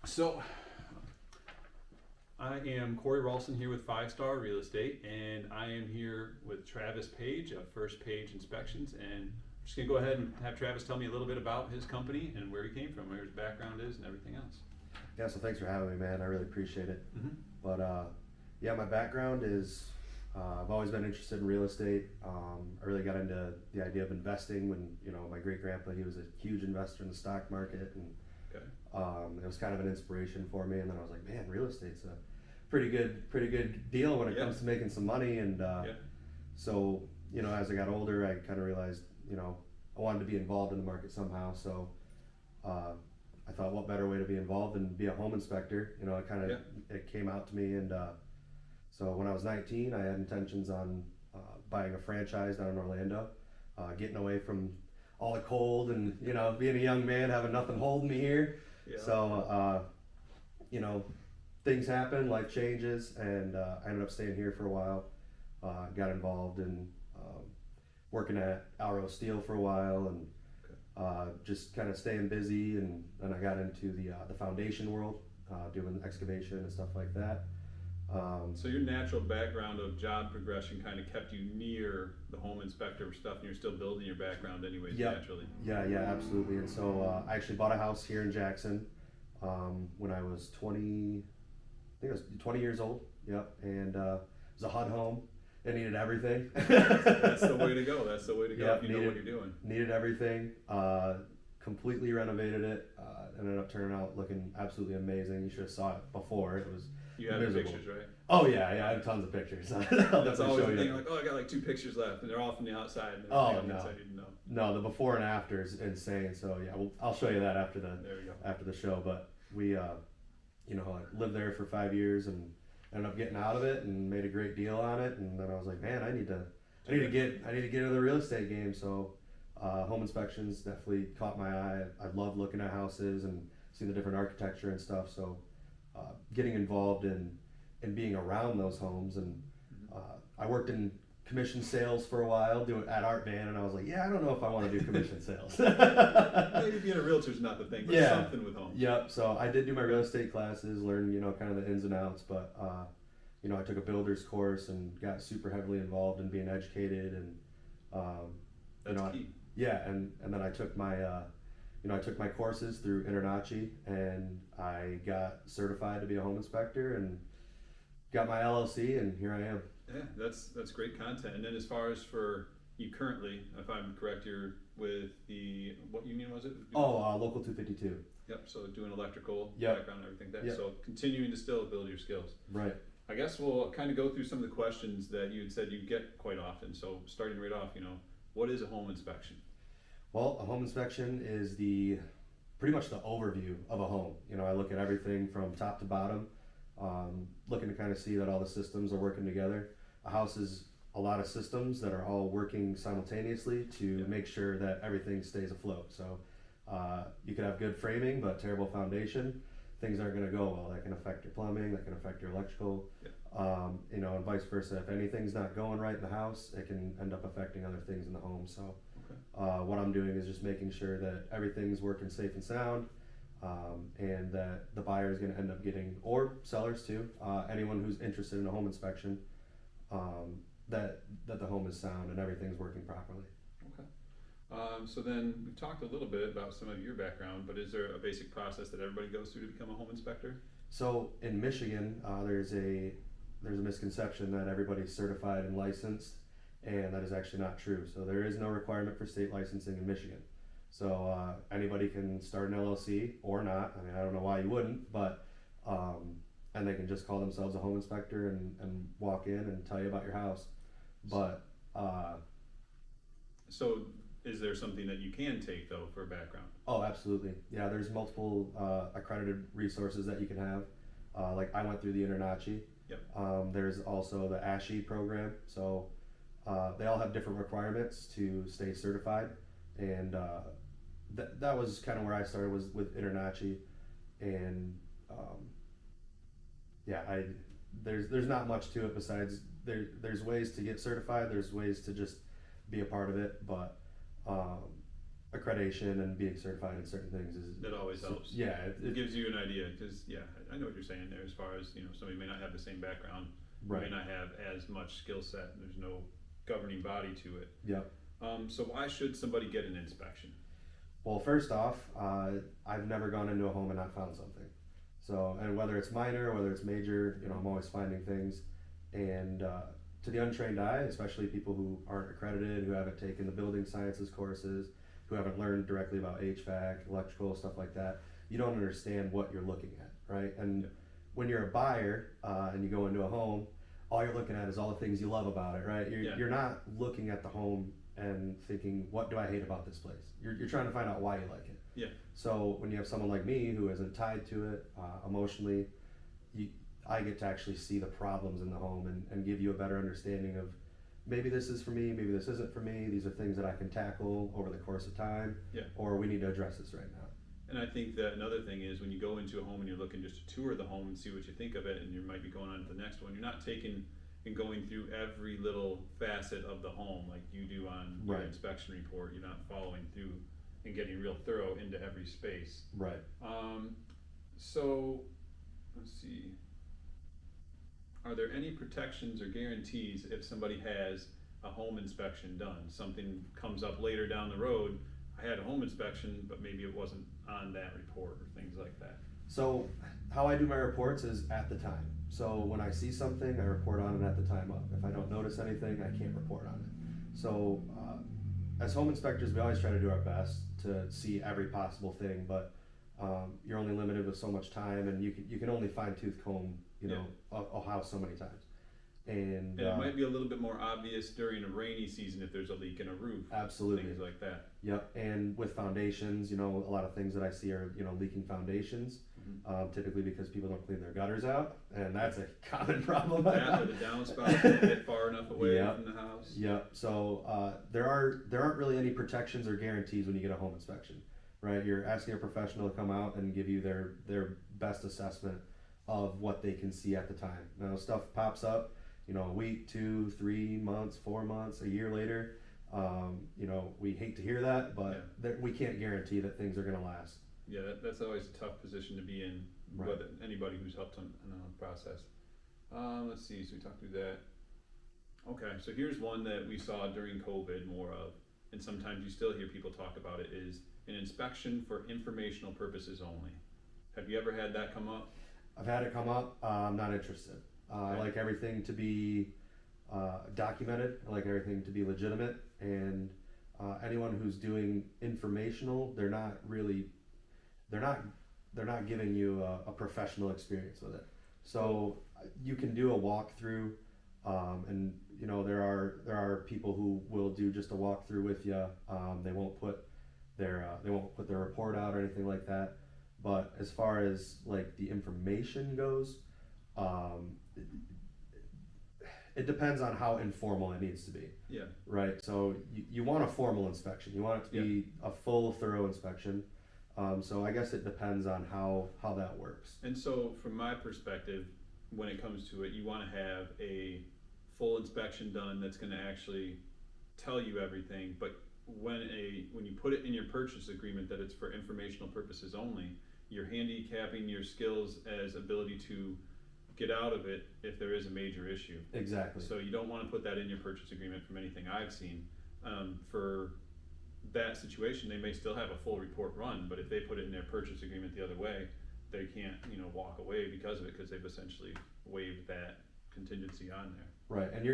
So I am Corey Ralston here with 5 Star Real Estate, and I am here with Travis Page of First Page Inspections, and I'm just gonna go ahead and have Travis tell me a little bit about his company and where he came from, where his background is, and everything else. Yeah, so thanks for having me, man. I really appreciate it. Mm-hmm. But yeah, my background is I've always been interested in real estate. I really got into the idea of investing when my great grandpa, he was a huge investor in the stock market, and Okay. it was kind of an inspiration for me. And then I was like, man, real estate's a pretty good deal when it Yeah. comes to making some money. And Yeah. so as I got older, I kind of realized I wanted to be involved in the market somehow. So I thought, what better way to be involved than be a home inspector? It kind of it came out to me, and so when I was 19, I had intentions on buying a franchise down in Orlando, getting away from all the cold and being a young man, having nothing holding me here. Yeah. So things happen, life changes, and I ended up staying here for a while. Got involved in working at Arbor Steel for a while, and just kind of staying busy, and then I got into the foundation world, doing excavation and stuff like that. So your natural background of job progression kind of kept you near the home inspector stuff, and you're still building your background anyways, Yep. naturally. Yeah, absolutely. And so I actually bought a house here in Jackson when I was 20, I think I was 20 years old. Yep, and it was a HUD home. It needed everything. That's the way to go. That's the way to go Yep, if you know what you're doing. Needed everything. Completely renovated it. Ended up turning out looking absolutely amazing. You should have saw it before. It was You have the miserable. pictures, right? Oh yeah, I have tons of pictures. I'll That's definitely always show the thing, you. like, oh, I got like 2 pictures left, and they're all from the outside. And Oh, everything on the no. inside you didn't know. No, the before and after is insane. So yeah, I'll show you that after There we go. the show. But we, I lived there for 5 years and ended up getting out of it and made a great deal on it. And then I was like, man, I need to get into the real estate game. So home inspections definitely caught my eye. I love looking at houses and seeing the different architecture and stuff. So getting involved in being around those homes, and I worked in commission sales for a while, doing at Art Van, and I was like, yeah, I don't know if I want to do commission sales. Maybe being a realtor's not the thing, but Yeah. something with homes. Yep. So I did do my real estate classes, learn kind of the ins and outs, but I took a builder's course and got super heavily involved in being educated, and That's key. yeah, and then I took my I took my courses through Internachi, and I got certified to be a home inspector and got my LLC, and here I am. Yeah, that's great content. And then as far as for you currently, if I'm correct, you're with what union was it? Local 252. Yep, so doing electrical Yep. background and everything. Yep. So continuing to still build your skills. Right. I guess we'll kind of go through some of the questions that you had said you get quite often. So starting right off, what is a home inspection? Well, a home inspection is pretty much the overview of a home. I look at everything from top to bottom, looking to kind of see that all the systems are working together. A house is a lot of systems that are all working simultaneously to make sure that everything stays afloat. So you could have good framing but terrible foundation. Things aren't going to go well. That can affect your plumbing, that can affect your electrical, and vice versa. If anything's not going right in the house, it can end up affecting other things in the home. So what I'm doing is just making sure that everything's working safe and sound, and that the buyer is going to end up getting, or sellers too, anyone who's interested in a home inspection, that the home is sound and everything's working properly. Okay. So then we've talked a little bit about some of your background, but is there a basic process that everybody goes through to become a home inspector? So in Michigan, there's a misconception that everybody's certified and licensed, and that is actually not true. So there is no requirement for state licensing in Michigan. So anybody can start an LLC or not. I mean, I don't know why you wouldn't, but and they can just call themselves a home inspector and walk in and tell you about your house. But so is there something that you can take though for a background? oh, absolutely. Yeah, there's multiple accredited resources that you can have. Like I went through the Internachi. Yep. There's also the ASHI program. So they all have different requirements to stay certified, and that was kind of where I started, was with Internachi, and there's not much to it besides there's ways to get certified. There's ways to just be a part of it, but a accreditation and being certified in certain things is That always helps. Yeah, It gives you an idea, because I know what you're saying there. As far as somebody may not have the same background, right. may not have as much skill set, and there's no governing body to it. Yep. So why should somebody get an inspection? Well, first off, I've never gone into a home and not found something. So, and whether it's minor, whether it's major, I'm always finding things. And to the untrained eye, especially people who aren't accredited, who haven't taken the building sciences courses, who haven't learned directly about HVAC, electrical, stuff like that, you don't understand what you're looking at, right? And when you're a buyer and you go into a home, all you're looking at is all the things you love about it, right? You're not looking at the home and thinking, what do I hate about this place? You're trying to find out why you like it. Yeah. So when you have someone like me who isn't tied to it emotionally, I get to actually see the problems in the home and give you a better understanding of maybe this is for me, maybe this isn't for me. These are things that I can tackle over the course of time, or we need to address this right now. And I think that another thing is when you go into a home and you're looking just to tour the home and see what you think of it, and you might be going on to the next one, you're not taking and going through every little facet of the home like you do on your inspection report. You're not following through and getting real thorough into every space. Right. So let's see. Are there any protections or guarantees if somebody has a home inspection done? Something comes up later down the road, I had a home inspection, but maybe it wasn't on that report or things like that. So how I do my reports is at the time. So when I see something, I report on it at the time up. If I don't notice anything, I can't report on it. So as home inspectors, we always try to do our best to see every possible thing, but you're only limited with so much time, and you can only fine tooth comb a house so many times. And it might be a little bit more obvious during a rainy season if there's a leak in a roof. Absolutely. Things like that. Yep. And with foundations, a lot of things that I see are, leaking foundations, typically because people don't clean their gutters out, and that's a common problem. That or the downspout don't get far enough away from the house. Yep. So there aren't really any protections or guarantees when you get a home inspection, right? You're asking a professional to come out and give you their best assessment of what they can see at the time. Now stuff pops up, a week, 2, 3 months, 4 months, a year later. We hate to hear that, but we can't guarantee that things are going to last. Yeah, that's always a tough position to be in, whether anybody who's helped on the process. Let's see, so we talked through that. Okay, so here's one that we saw during COVID more of, and sometimes you still hear people talk about it, is an inspection for informational purposes only. Have you ever had that come up? I've had it come up. I'm not interested. I like everything to be documented. I like everything to be legitimate, and anyone who's doing informational, they're not giving you a professional experience with it. So you can do a walkthrough, and there are people who will do just a walkthrough with you. They won't put their report out or anything like that. But as far as like the information goes, it depends on how informal it needs to be. Yeah. Right. So you want a formal inspection. You want it to be a full, thorough inspection. So I guess it depends on how that works. And so from my perspective, when it comes to it, you want to have a full inspection done that's going to actually tell you everything. But when you put it in your purchase agreement that it's for informational purposes only, you're handicapping your skills as ability to get out of it if there is a major issue. Exactly. So you don't want to put that in your purchase agreement from anything I've seen. For that situation, they may still have a full report run, but if they put it in their purchase agreement the other way, they can't, walk away because of it, because they've essentially waived that contingency on there. Right, and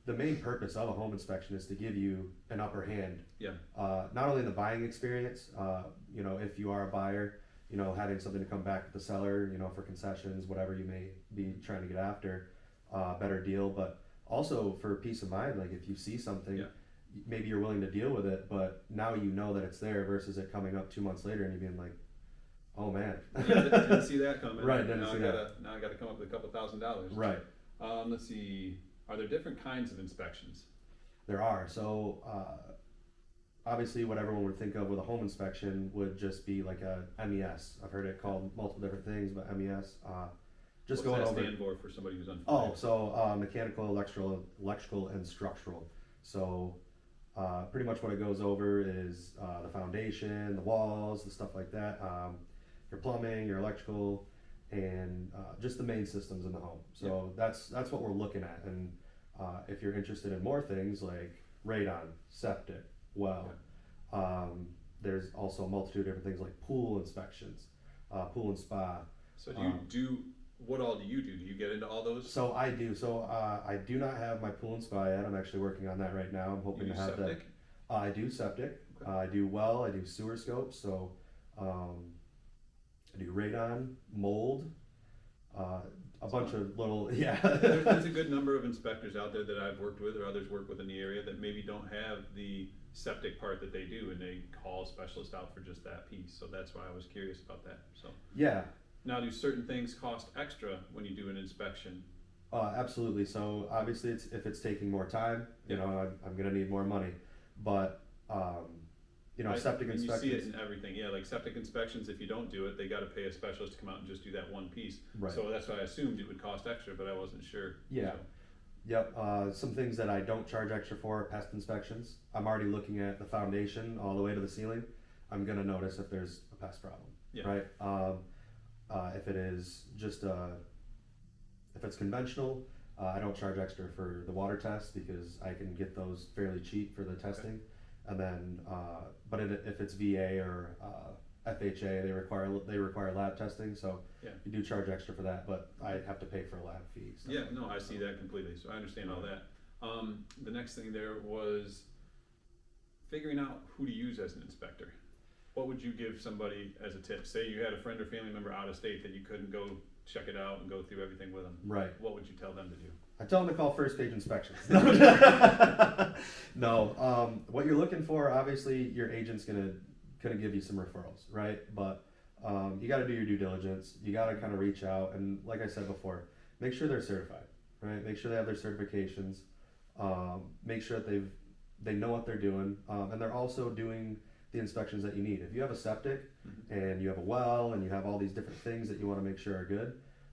the main purpose of a home inspection is to give you an upper hand. Yeah. Not only in the buying experience, if you are a buyer, having something to come back to the seller, for concessions, whatever you may be trying to get after, better deal, but also for peace of mind, like if you see something, maybe you're willing to deal with it, but now you know that it's there versus it coming up 2 months later and you being like, oh man. Didn't see that coming. Right, now I gotta come up with a couple $1,000. Right. Let's see, are there different kinds of inspections? There are. So obviously what everyone would think of with a home inspection would just be like a MES. I've heard it called multiple different things, but MES. What's going that over. stand for somebody who's unfamiliar? Oh, so mechanical, electrical, and structural. So Pretty much what it goes over is the foundation, the walls, the stuff like that, your plumbing, your electrical, and just the main systems in the home. So that's what we're looking at. And if you're interested in more things like radon, septic, well, there's also a multitude of different things like pool inspections, pool and spa. So what all do you do? Do you get into all those? So I do. So I do not have my pool and spa yet. I'm actually working on that right now. I'm hoping You to do have septic? that. I do septic. Okay. I do well. I do sewer scopes. So I do radon, mold, a bunch of little There's a good number of inspectors out there that I've worked with or others work with in the area that maybe don't have the septic part that they do, and they call a specialist out for just that piece. So that's why I was curious about that. So Yeah. now, do certain things cost extra when you do an inspection? Absolutely. So obviously, if it's taking more time, you know, I'm gonna need more money. But you know, septic inspections. You see it in everything. Yeah, like septic inspections. If you don't do it, they got to pay a specialist to come out and just do that one piece. Right. So that's why I assumed it would cost extra, but I wasn't sure. Yeah. So. Yep. Some things that I don't charge extra for are pest inspections. I'm already looking at the foundation all the way to the ceiling. I'm gonna notice if there's a pest problem. Yeah. Right. If it is just if it's conventional, I don't charge extra for the water test because I can get those fairly cheap for the testing. Okay. And then, but if it's VA or FHA, they require lab testing. So you do charge extra for that, but I have to pay for a lab fee. Yeah, no, I see that completely. So I understand all that. The next thing there was figuring out who to use as an inspector. What would you give somebody as a tip? Say you had a friend or family member out of state that you couldn't go check it out and go through everything with them. Right. What would you tell them to do? I tell them to call First Page Inspections. No. What you're looking for, obviously, your agent's gonna give you some referrals, right? But you got to do your due diligence. You got to kind of reach out, and like I said before, make sure they're certified, right? Make sure they have their certifications. Make sure that they know what they're doing, and they're also doing the inspections that you need. If you have a septic and you have a well and you have all these different things that you want to make sure are good,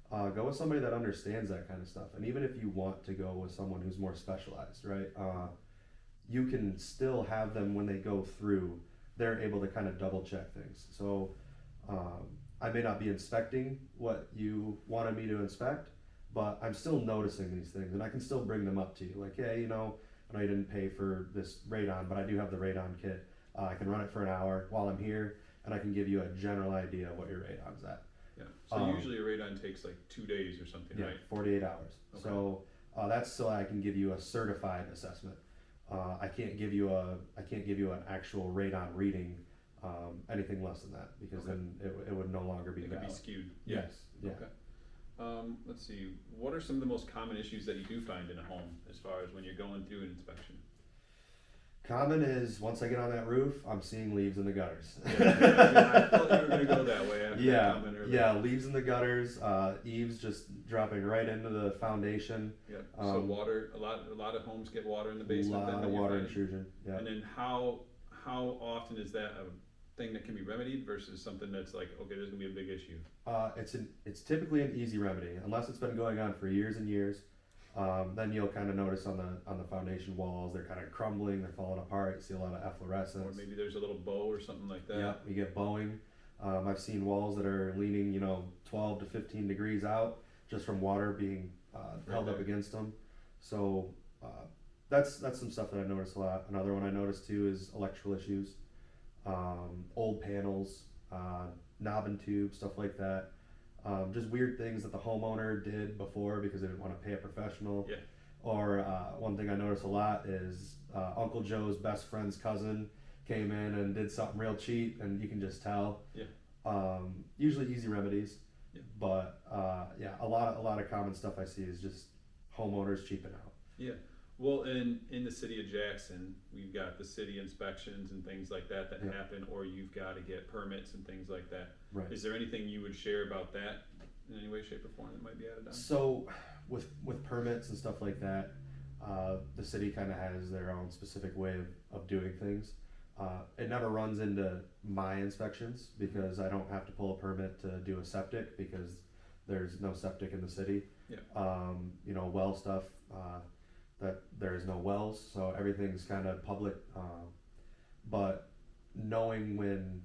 go with somebody that understands that kind of stuff. And even if you want to go with someone who's more specialized, right, you can still have them when they go through, they're able to kind of double check things. So I may not be inspecting what you wanted me to inspect, but I'm still noticing these things, and I can still bring them up to you. Like, hey, you know, I know you didn't pay for this radon, but I do have the radon kit. I can run it for an hour while I'm here, and I can give you a general idea of what your radon's at. Yeah. So usually a radon takes like 2 days or something, right? 48 hours. Okay. So that's so I can give you a certified assessment. I can't give you an actual radon reading anything less than that, because then it would no longer be valid. It could be skewed. Yes. Yeah. Okay. Let's see. What are some of the most common issues that you do find in a home as far as when you're going through an inspection? Common is once I get on that roof, I'm seeing leaves in the gutters. I thought you were going to go that way after that comment earlier. Yeah, leaves in the gutters, eaves just dropping right into the foundation. Yeah. So water, a lot of homes get water in the basement. A lot of water intrusion. Yeah. And then how often is that a thing that can be remedied versus something that's like, okay, there's gonna be a big issue? It's typically an easy remedy unless it's been going on for years and years. Then you'll kind of notice on the foundation walls, they're kind of crumbling, they're falling apart. You see a lot of efflorescence. Or maybe there's a little bow or something like that. Yeah, you get bowing. I've seen walls that are leaning, 12 to 15 degrees out just from water being held up against them. So that's some stuff that I noticed a lot. Another one I noticed too is electrical issues, old panels, knob and tube, stuff like that. Just weird things that the homeowner did before because they didn't want to pay a professional. Yeah. Or one thing I notice a lot is Uncle Joe's best friend's cousin came in and did something real cheap, and you can just tell. Yeah. Usually easy remedies. Yeah. But a lot of common stuff I see is just homeowners cheaping out. Yeah. Well, in the city of Jackson, we've got the city inspections and things like that happen, or you've got to get permits and things like that. Right. Is there anything you would share about that in any way, shape, or form that might be added on? So, with permits and stuff like that, the city kind of has their own specific way of doing things. It never runs into my inspections because I don't have to pull a permit to do a septic because there's no septic in the city. Yeah. Well stuff. that there is no wells, so everything's kind of public. But knowing when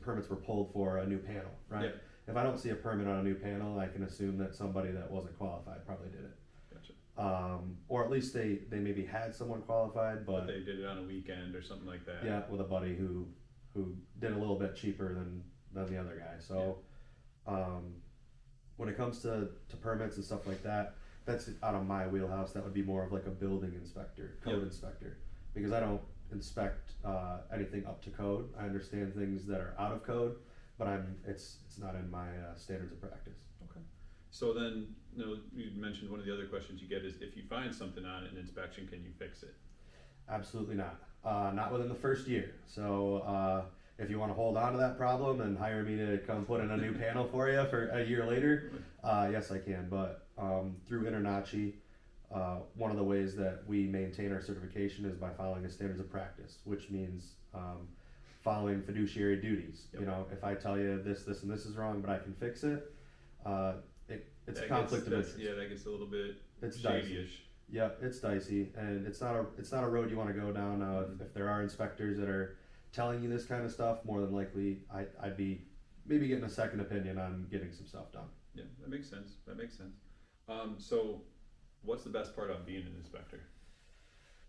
permits were pulled for a new panel, right? Yeah. If I don't see a permit on a new panel, I can assume that somebody that wasn't qualified probably did it. Gotcha. Or at least they maybe had someone qualified, But they did it on a weekend or something like that. yeah, with a buddy who did a little bit cheaper than the other guy. So, when it comes to permits and stuff like that, that's out of my wheelhouse. That would be more of like a building inspector, code inspector, because I don't inspect anything up to code. I understand things that are out of code, but it's not in my standards of practice. Okay. So then, you mentioned one of the other questions you get is if you find something on an inspection, can you fix it? Absolutely not. Not within the first year. So if you want to hold on to that problem and hire me to come put in a new panel for you for a year later, yes, I can. But through InterNACHI, one of the ways that we maintain our certification is by following the standards of practice, which means following fiduciary duties. Yep. You know, if I tell you this, and this is wrong, but I can fix it, it's a conflict of interest. Yeah, that gets a little bit It's shady-ish. dicey. Yeah, it's dicey, and it's not a road you want to go down. If there are inspectors that are telling you this kind of stuff, more than likely I'd be maybe getting a second opinion on getting some stuff done. Yeah, that makes sense. So what's the best part of being an inspector?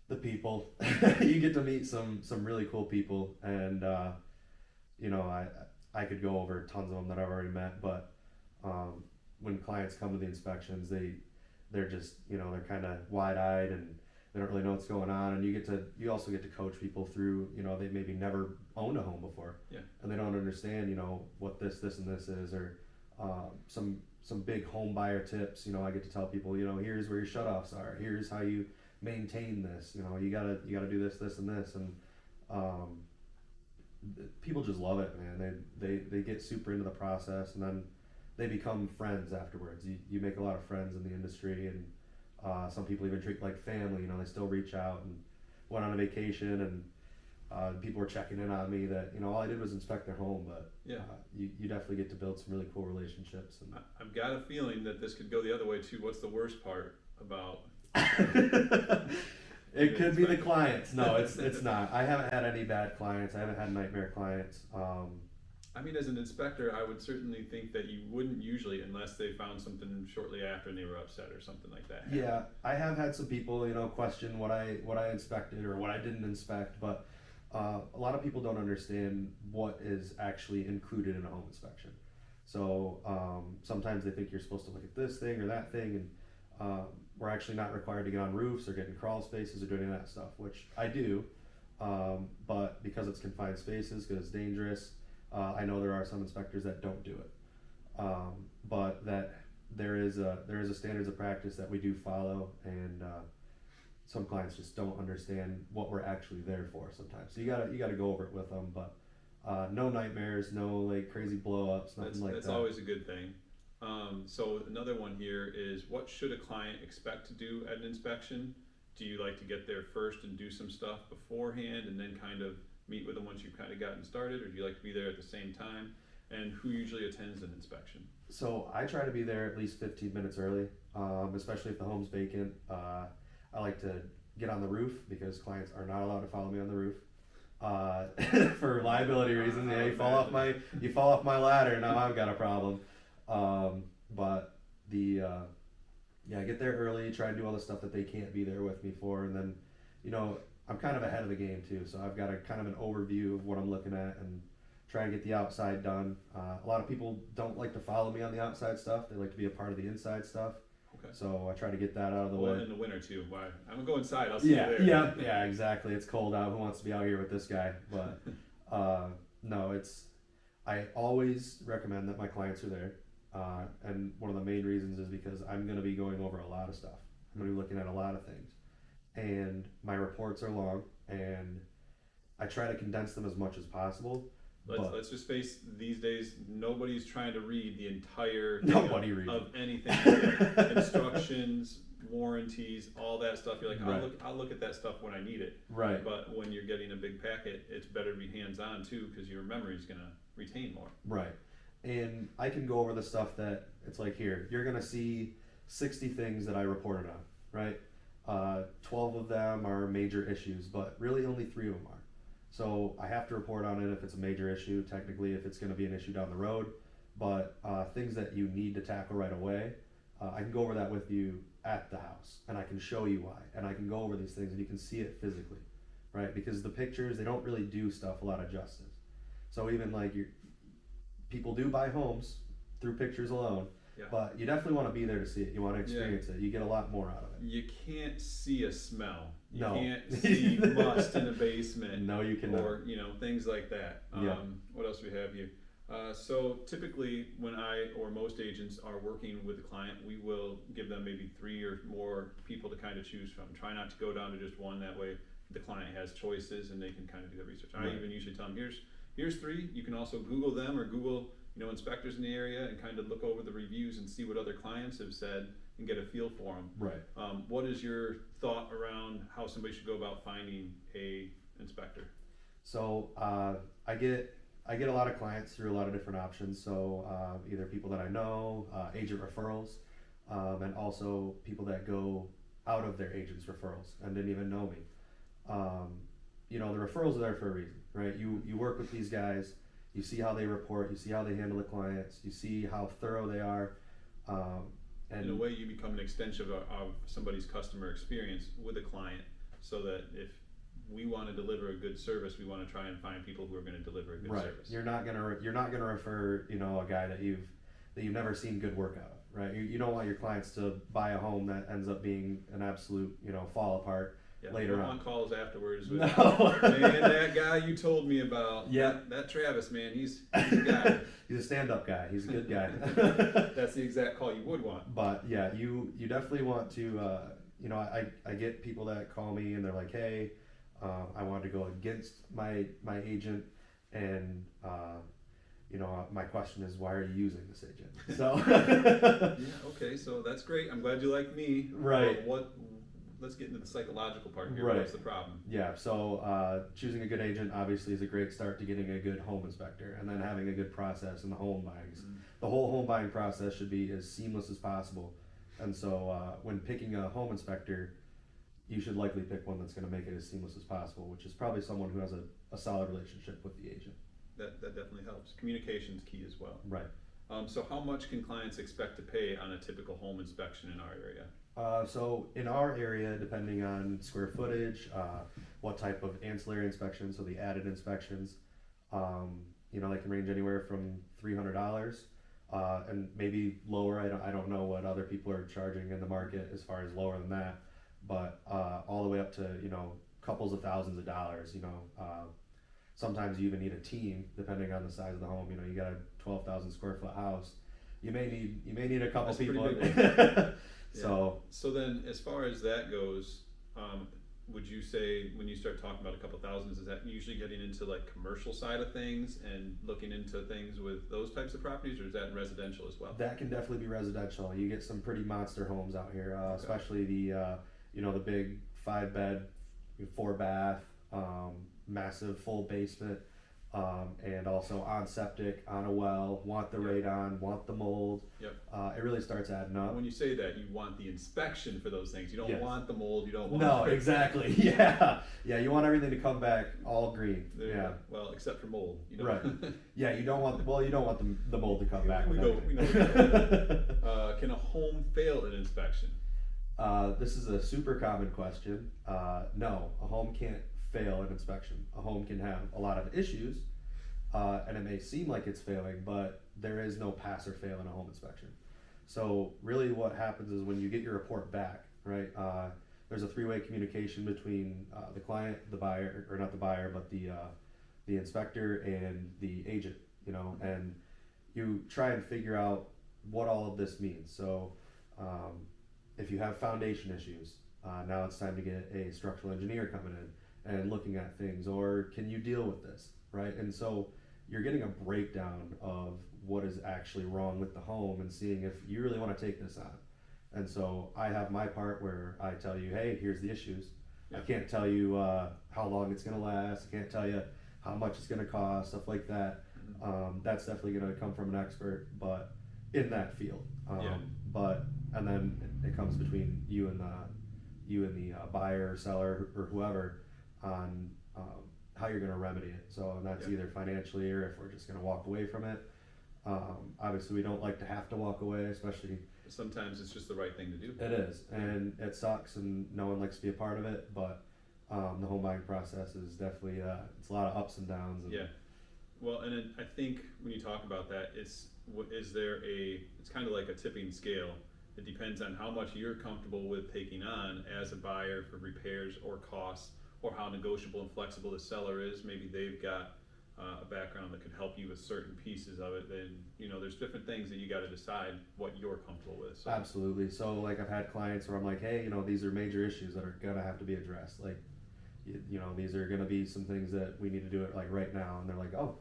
The people. You get to meet some really cool people, and I could go over tons of them that I've already met, but when clients come to the inspections, they're just, they're kind of wide-eyed and they don't really know what's going on, and you also get to coach people through, they maybe never owned a home before. Yeah. And they don't understand, what this and this is, or some big home buyer tips. I get to tell people, here's where your shutoffs are, here's how you maintain this, you gotta do this and this, and people just love it, man. They get super into the process, and then they become friends afterwards. You make a lot of friends in the industry, and some people even treat like family. They still reach out, and went on a vacation, and people were checking in on me that all I did was inspect their home, but you definitely get to build some really cool relationships. And I've got a feeling that this could go the other way too. What's the worst part about? It could be the clients. No, it's not. I haven't had any bad clients. I haven't had nightmare clients. I mean, as an inspector, I would certainly think that you wouldn't usually, unless they found something shortly after and they were upset or something like that. Yeah, I have had some people, question what I inspected or what I didn't inspect, but a lot of people don't understand what is actually included in a home inspection. So sometimes they think you're supposed to look at this thing or that thing, and we're actually not required to get on roofs or get in crawl spaces or do any of that stuff, which I do, but because it's confined spaces, because it's dangerous. I know there are some inspectors that don't do it, but that there is a standards of practice that we do follow, and some clients just don't understand what we're actually there for sometimes. So you gotta go over it with them, but no nightmares, no like crazy blow ups, nothing like that. That's always a good thing. So another one here is, what should a client expect to do at an inspection? Do you like to get there first and do some stuff beforehand and then kind of meet with them once you've kind of gotten started, or do you like to be there at the same time? And who usually attends an inspection? So I try to be there at least 15 minutes early, especially if the home's vacant. I like to get on the roof because clients are not allowed to follow me on the roof for liability reasons. Yeah, you fall off my ladder, now I've got a problem. But I get there early, try and do all the stuff that they can't be there with me for, and then I'm kind of ahead of the game too, so I've got a kind of an overview of what I'm looking at and try and get the outside done. A lot of people don't like to follow me on the outside stuff. They like to be a part of the inside stuff. Okay. So I try to get that out of the way. In the winter too. Why? I'm gonna go inside. I'll see you there. Yeah, exactly. It's cold out. Who wants to be out here with this guy? But no, I always recommend that my clients are there. And one of the main reasons is because I'm going to be going over a lot of stuff. I'm going to be looking at a lot of things. And my reports are long, and I try to condense them as much as possible. Let's just face, these days, nobody's trying to read the entire thing of anything. Instructions, warranties, all that stuff. You're like, I'll look at that stuff when I need it. Right. But when you're getting a big packet, it's better to be hands-on too, because your memory's going to retain more. Right. And I can go over the stuff that it's like, here, you're going to see 60 things that I reported on, right? 12 of them are major issues, but really only 3 of them are. So I have to report on it if it's a major issue, technically if it's going to be an issue down the road, but things that you need to tackle right away, I can go over that with you at the house, and I can show you why, and I can go over these things and you can see it physically, right? Because the pictures, they don't really do stuff a lot of justice. So even like people do buy homes through pictures alone, Yeah. but you definitely want to be there to see it. You want to experience it. You get a lot more out of it. You can't see a smell. You No. can't see must in the basement. No, you cannot. Or, things like that. Yeah. What else do we have here? So typically when I or most agents are working with a client, we will give them maybe 3 or more people to kind of choose from. Try not to go down to just one, that way the client has choices and they can kind of do the research. I Right. even usually tell them, here's 3. You can also Google them or Google inspectors in the area and kind of look over the reviews and see what other clients have said and get a feel for them. Right. What is your thought around how somebody should go about finding a inspector? So I get a lot of clients through a lot of different options. So either people that I know, agent referrals, and also people that go out of their agent's referrals and didn't even know me. The referrals are there for a reason, right? You work with these guys, you see how they report, you see how they handle the clients, you see how thorough they are. And in a way, you become an extension of somebody's customer experience with a client, so that if we want to deliver a good service, we want to try and find people who are going to deliver a good right. service. You're not gonna refer a guy that you've never seen good work out of, right? You don't want your clients to buy a home that ends up being an absolute fall apart. Yeah, later no on. on calls afterwards with, No. man, that guy you told me about. Yeah. That Travis, man, he's a guy. He's a stand-up guy. He's a good guy. That's the exact call you would want. But yeah, you definitely want to. I get people that call me and they're like, hey, I want to go against my agent, and my question is, why are you using this agent? So. Yeah. Okay. So that's great. I'm glad you like me. Right. Let's get into the psychological part here. Right. What's the problem? Yeah, so choosing a good agent obviously is a great start to getting a good home inspector, and then having a good process in the home buying. The whole home buying process should be as seamless as possible, and so when picking a home inspector, you should likely pick one that's going to make it as seamless as possible, which is probably someone who has a solid relationship with the agent. That definitely helps. Communication's key as well. Right. So how much can clients expect to pay on a typical home inspection in our area? So in our area, depending on square footage, what type of ancillary inspections, so the added inspections, they can range anywhere from $300 and maybe lower. I don't know what other people are charging in the market as far as lower than that, but all the way up to couples of thousands of dollars. Sometimes you even need a team depending on the size of the home. You got a 12,000 square foot house. You may need a couple That's a people. pretty big one. So then, as far as that goes, would you say when you start talking about a couple thousands, is that usually getting into like commercial side of things and looking into things with those types of properties, or is that residential as well? that can definitely be residential. You get some pretty monster homes out here, especially the the big 5-bed, 4-bath, massive full basement, and also on septic, on a well, want the radon, want the mold. Yep. It really starts adding up. When you say that, you want the inspection for those things. You don't Yes. want the mold. You don't want. No, exactly. Yeah, you want everything to come back all green. There you Yeah, go. Well, except for mold. You don't. right. Yeah, you don't want the mold to come back. we with know. everything. Can a home fail an inspection? This is a super common question. No, a home can't fail an inspection. A home can have a lot of issues, and it may seem like it's failing, but there is no pass or fail in a home inspection. So really what happens is when you get your report back, right, there's a 3-way communication between the client, the buyer, or not the buyer, but the inspector and the agent, and you try and figure out what all of this means. So if you have foundation issues, now it's time to get a structural engineer coming in and looking at things, or can you deal with this, right? And so you're getting a breakdown of what is actually wrong with the home and seeing if you really want to take this on. And so I have my part where I tell you, hey, here's the issues. Yeah. I can't tell you how long it's going to last. I can't tell you how much it's going to cost, stuff like that. That's definitely going to come from an expert, but in that field. Yeah. But and then it comes between you and the buyer or seller or whoever on how you're going to remedy it. So and that's either financially or if we're just going to walk away from it. Obviously, we don't like to have to walk away, especially. Sometimes it's just the right thing to do. It is, and it sucks, and no one likes to be a part of it. But the home buying process is definitely it's a lot of ups and downs. And Well, and then I think when you talk about that, it's kind of like a tipping scale. It depends on how much you're comfortable with taking on as a buyer for repairs or costs, or how negotiable and flexible the seller is. Maybe they've got a background that could help you with certain pieces of it. Then there's different things that you got to decide what you're comfortable with. So. Absolutely. So like I've had clients where I'm like, hey, these are major issues that are gonna have to be addressed. Like, these are gonna be some things that we need to do it like right now, and they're like, oh,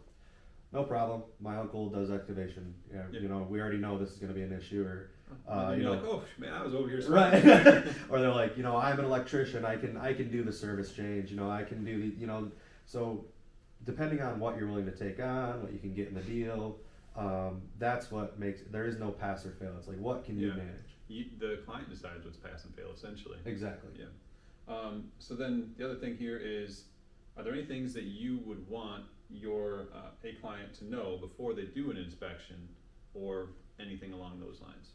no problem. My uncle does excavation. We already know this is gonna be an issue, or and you're like, oh man, I was over here. Right. Or they're like, I'm an electrician. I can do the service change. I can do the so. Depending on what you're willing to take on, what you can get in the deal, that's what makes there is no pass or fail. It's like, what can you manage? The client decides what's pass and fail, essentially. Exactly. Yeah. So then the other thing here is, are there any things that you would want your a client to know before they do an inspection, or anything along those lines?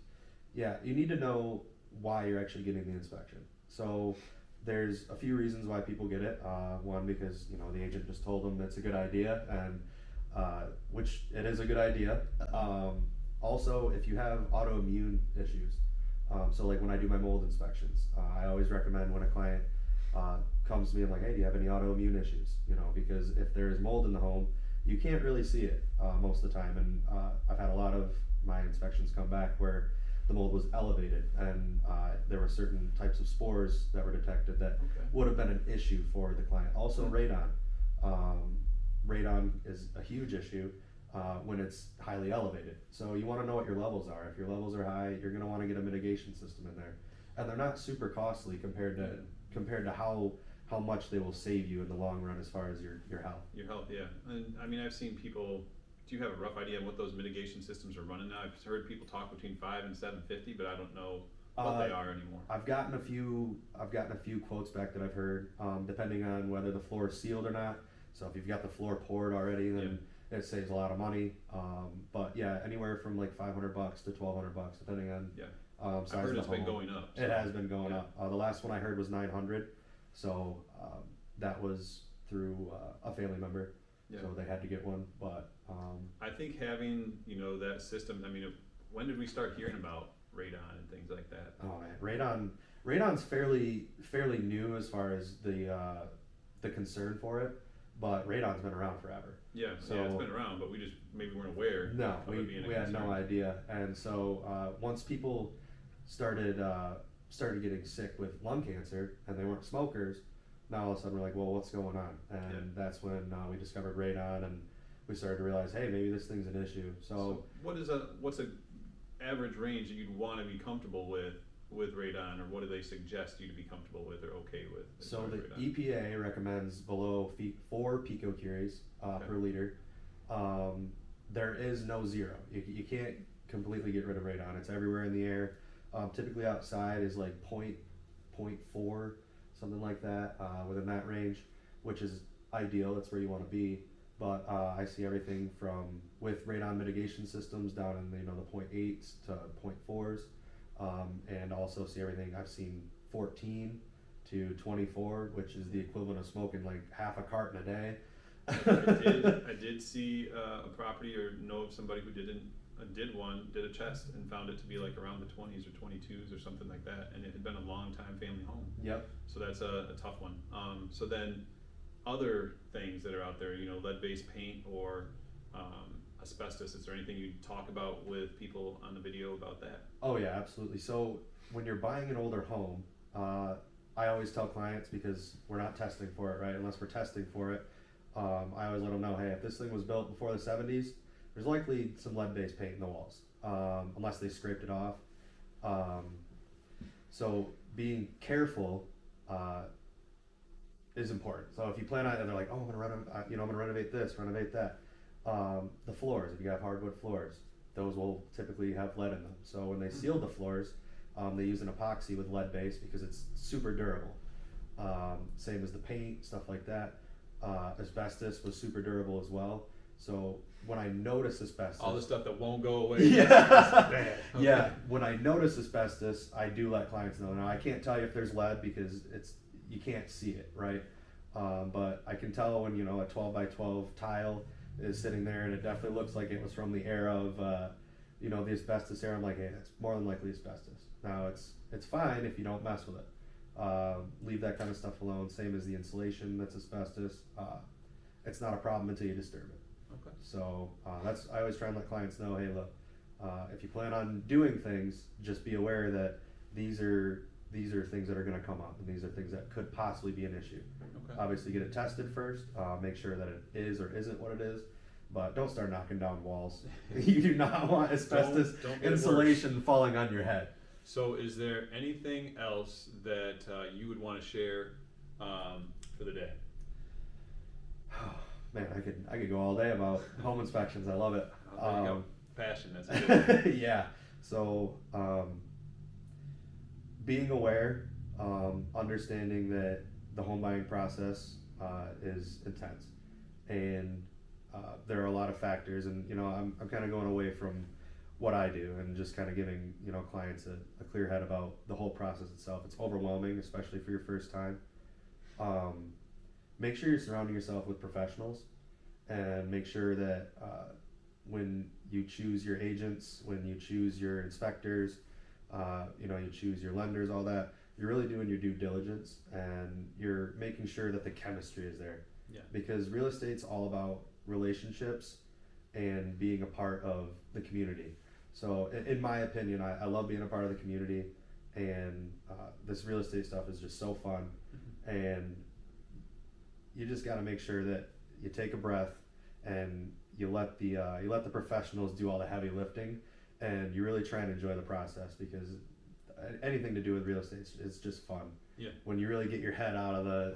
Yeah, you need to know why you're actually getting the inspection. So there's a few reasons why people get it. One, because the agent just told them it's a good idea, and which it is a good idea. Also, if you have autoimmune issues, so like when I do my mold inspections, I always recommend when a client comes to me, I'm like, hey, do you have any autoimmune issues? Because if there is mold in the home, you can't really see it most of the time, and I've had a lot of my inspections come back where the mold was elevated, and there were certain types of spores that were detected that would have been an issue for the client. Also, radon. Radon is a huge issue when it's highly elevated. So you want to know what your levels are. If your levels are high, you're going to want to get a mitigation system in there, and they're not super costly compared to how much they will save you in the long run as far as your health. Your health, yeah. And I mean, I've seen people. Do you have a rough idea of what those mitigation systems are running now? I've heard people talk between $500 and $750, but I don't know what they are anymore. I've gotten a few quotes back that I've heard, depending on whether the floor is sealed or not. So if you've got the floor poured already, then it saves a lot of money. But yeah, anywhere from like $500 to $1,200, depending on size I've heard of the it's home. been going up. So. It has been going up. The last one I heard was $900, so that was through a family member. So they had to get one, but I think having that system. I mean, when did we start hearing about radon and things like that? Oh man, radon's fairly new as far as the concern for it, but radon's been around forever. Yeah, so it's been around, but we just maybe weren't aware. No, we had no idea, and so once people started getting sick with lung cancer and they weren't smokers. Now all of a sudden we're like, well, what's going on? And that's when we discovered radon, and we started to realize, hey, maybe this thing's an issue. So what's a average range that you'd want to be comfortable with radon, or what do they suggest you to be comfortable with or okay with? So the EPA recommends below 4 picocuries per liter. There is no zero. You can't completely get rid of radon. It's everywhere in the air. Typically outside is like 0.4. Something like that, within that range, which is ideal. That's where you want to be. But I see everything from with radon mitigation systems down in the 0.8s to 0.4s, and also see everything. I've seen 14 to 24, which is the equivalent of smoking like half a carton a day. I did see a property, or know of somebody who did a test and found it to be like around the 20s or 22s or something like that, and it had been a long time family home. Yep. So that's a tough one. So then other things that are out there, lead-based paint or asbestos, is there anything you talk about with people on the video about that? Oh yeah, absolutely. So when you're buying an older home, I always tell clients, because we're not testing for it, right? Unless we're testing for it, I always let them know, hey, if this thing was built before the 70s, there's likely some lead-based paint in the walls, unless they scraped it off. So being careful is important. So if you plan on, and they're like, oh, I'm gonna renovate this, renovate that. The floors, if you have hardwood floors, those will typically have lead in them. So when they seal the floors, They use an epoxy with lead base because it's super durable. Same as the paint, stuff like that. Asbestos was super durable as well. So when I notice asbestos, All the stuff that won't go away. yeah, Bad. Okay. yeah. When I notice asbestos, I do let clients know. Now I can't tell you if there's lead because you can't see it, right? But I can tell when a 12 by 12 tile is sitting there, and it definitely looks like it was from the era of the asbestos era. I'm like, hey, that's more than likely asbestos. Now it's fine if you don't mess with it. Leave that kind of stuff alone. Same as the insulation that's asbestos. It's not a problem until you disturb it. Okay. So I always try and let clients know, hey, look, if you plan on doing things, just be aware that these are things that are going to come up, and these are things that could possibly be an issue. Okay. Obviously, get it tested first. Make sure that it is or isn't what it is, but don't start knocking down walls. You do not want asbestos Don't get it insulation falling on your head. So is there anything else that you would want to share for the day? Man, I could go all day about home inspections. I love it. Oh, there you go. Passion, that's good. Yeah. So being aware, understanding that the home buying process is intense, and there are a lot of factors, and I'm kind of going away from what I do and just kind of giving clients a clear head about the whole process itself. It's overwhelming, especially for your first time. Make sure you're surrounding yourself with professionals, and make sure that when you choose your agents, when you choose your inspectors, you choose your lenders, all that, you're really doing your due diligence, and you're making sure that the chemistry is there. Yeah. Because real estate's all about relationships and being a part of the community. So in my opinion, I love being a part of the community, and this real estate stuff is just so fun. Mm-hmm. And you just got to make sure that you take a breath and you let the professionals do all the heavy lifting, and you really try and enjoy the process, because anything to do with real estate is just fun. Yeah. When you really get your head out of the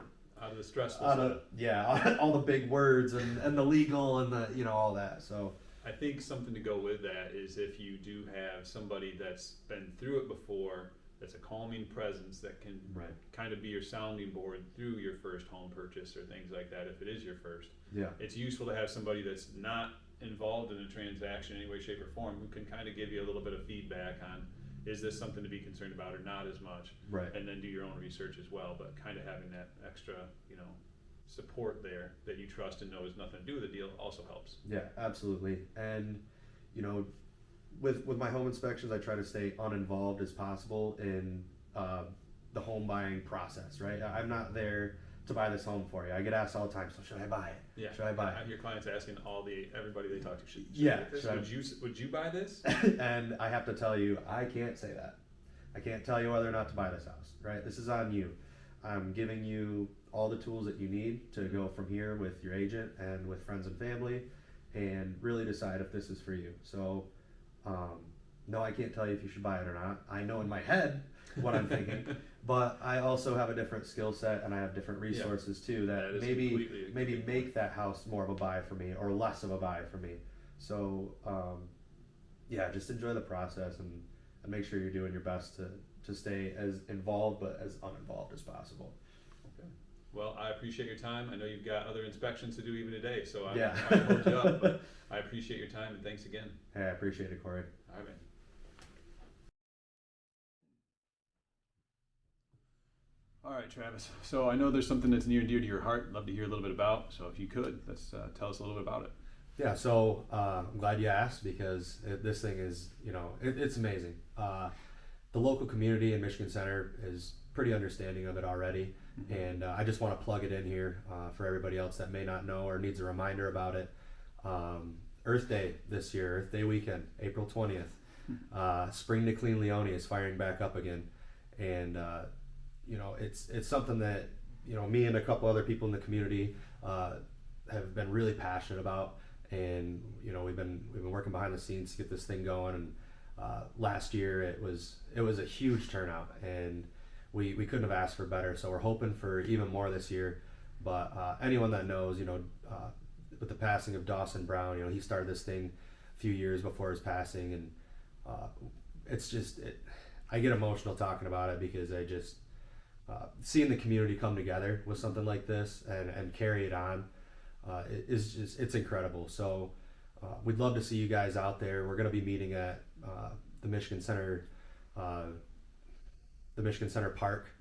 stressful all stuff. all the big words and the legal and the all that. So I think something to go with that is if you do have somebody that's been through it before, that's a calming presence that can right. kind of be your sounding board through your first home purchase or things like that, if it is your first. Yeah. It's useful to have somebody that's not involved in a transaction in any way, shape, or form, who can kind of give you a little bit of feedback on, is this something to be concerned about or not as much? Right. And then do your own research as well, but kind of having that extra, support there that you trust and know has nothing to do with the deal also helps. Yeah, absolutely. And with my home inspections, I try to stay uninvolved as possible in the home buying process. Right. I'm not there to buy this home for you. I get asked all the time, so should I buy it? Yeah. Should I buy it? I hear clients asking everybody they talk to, should I Yeah, get this? should Would you buy this? And I have to tell you, I can't say that. I can't tell you whether or not to buy this house, right? This is on you. I'm giving you all the tools that you need to go from here with your agent and with friends and family, and really decide if this is for you. So, no, I can't tell you if you should buy it or not. I know in my head what I'm thinking, but I also have a different skill set, and I have different resources too that maybe make that house more of a buy for me or less of a buy for me. So, yeah, just enjoy the process and make sure you're doing your best to stay as involved but as uninvolved as possible. Okay. Well, I appreciate your time. I know you've got other inspections to do even today, so I Yeah. hold you up, but I appreciate your time, and thanks again. Hey, I appreciate it, Corey. All right, man. All right, Travis. So I know there's something that's near and dear to your heart. I'd love to hear a little bit about. So if you could, let's tell us a little bit about it. Yeah, so I'm glad you asked, because this thing is, it's amazing. The local community in Michigan Center is pretty understanding of it already, and I just want to plug it in here for everybody else that may not know or needs a reminder about it. Earth Day this year, Earth Day weekend, April 20th. Spring to Clean Leone is firing back up again, and it's something that me and a couple other people in the community have been really passionate about, and we've been working behind the scenes to get this thing going. And last year it was a huge turnout, and we couldn't have asked for better. So we're hoping for even more this year. But anyone that knows, with the passing of Dawson Brown, he started this thing a few years before his passing, and it's I get emotional talking about it because I just seeing the community come together with something like this and carry it on it's incredible. So we'd love to see you guys out there. We're going to be meeting at the Michigan Center Park.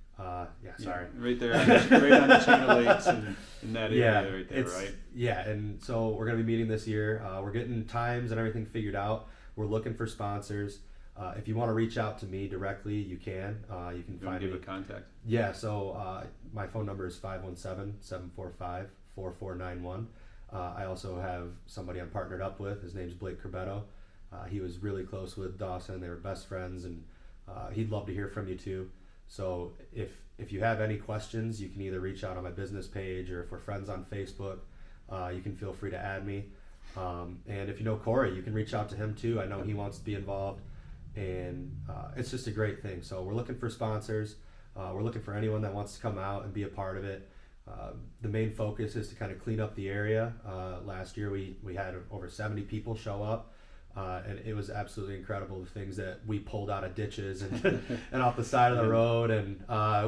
Sorry. Right there, right on the chain of lakes and in that area right there, right? Yeah, and so we're going to be meeting this year. We're getting times and everything figured out. We're looking for sponsors. If you want to reach out to me directly, you can. You can find me. Give a contact. Yeah, so my phone number is 517-745-4491. I also have somebody I'm partnered up with. His name's Blake Corbetto. He was really close with Dawson. They were best friends, and he'd love to hear from you too. So if you have any questions, you can either reach out on my business page, or if we're friends on Facebook, you can feel free to add me. And if you know Corey, you can reach out to him too. I know he wants to be involved, and it's just a great thing. So we're looking for sponsors. We're looking for anyone that wants to come out and be a part of it. The main focus is to kind of clean up the area. Last year we had over 70 people show up. And it was absolutely incredible, the things that we pulled out of ditches and and off the side of the road, and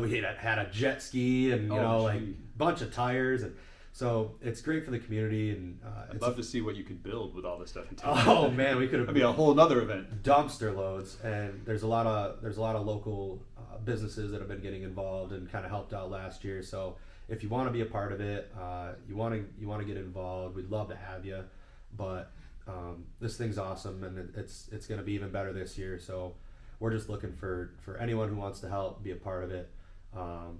we had a jet ski and like a bunch of tires, and so it's great for the community. And I'd love to see what you could build with all this stuff. Oh man, we could have. That'd be a whole nother event. Dumpster loads, and there's a lot of local businesses that have been getting involved and kind of helped out last year. So if you want to be a part of it, you want to get involved, we'd love to have you, but. This thing's awesome, and it's going to be even better this year. So we're just looking for anyone who wants to help be a part of it,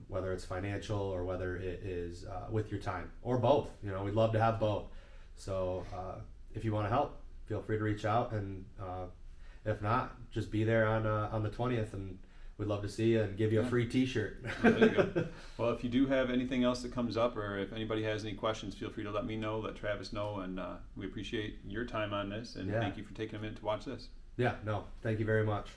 whether it's financial or whether it is with your time or both. We'd love to have both. So if you want to help, feel free to reach out, and if not, just be there on the 20th, and we'd love to see you and give you a free T-shirt. There you go. Well, if you do have anything else that comes up, or if anybody has any questions, feel free to let me know, let Travis know, and we appreciate your time on this, and thank you for taking a minute to watch this. Yeah, no, thank you very much.